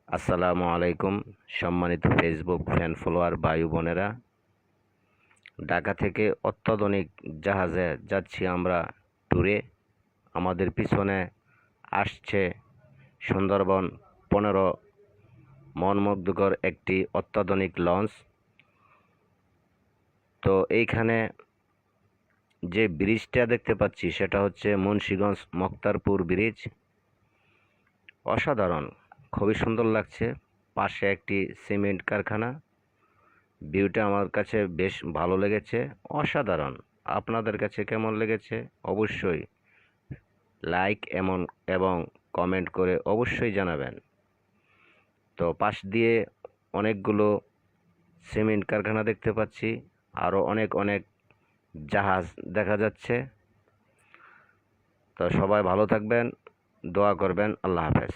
আসসালামু আলাইকুম সম্মানিত ফেসবুক ফ্যান ফলোয়ার ভাই বোনেরা। ঢাকা থেকে অত্যাধুনিক জাহাজে যাচ্ছি আমরা ট্যুরে। আমাদের পিছনে আসছে সুন্দরবন 15 মনমুগ্ধকর একটি অত্যাধুনিক লঞ্চ। তো এইখানে যে ব্রিজটা দেখতে পাচ্ছি সেটা হচ্ছে মুন্সিগঞ্জ মক্তারপুর ব্রিজ। অসাধারণ, খুবই সুন্দর লাগছে। পাশে একটি সিমেন্ট কারখানা। ভিউটা আমার কাছে বেশ ভালো লেগেছে, অসাধারণ। আপনাদের কাছে কেমন লেগেছে অবশ্যই লাইক এবং কমেন্ট করে অবশ্যই জানাবেন। তো পাশ দিয়ে অনেকগুলো সিমেন্ট কারখানা দেখতে পাচ্ছি, আরও অনেক অনেক জাহাজ দেখা যাচ্ছে। তো সবাই ভালো থাকবেন, দোয়া করবেন। আল্লাহ হাফেজ।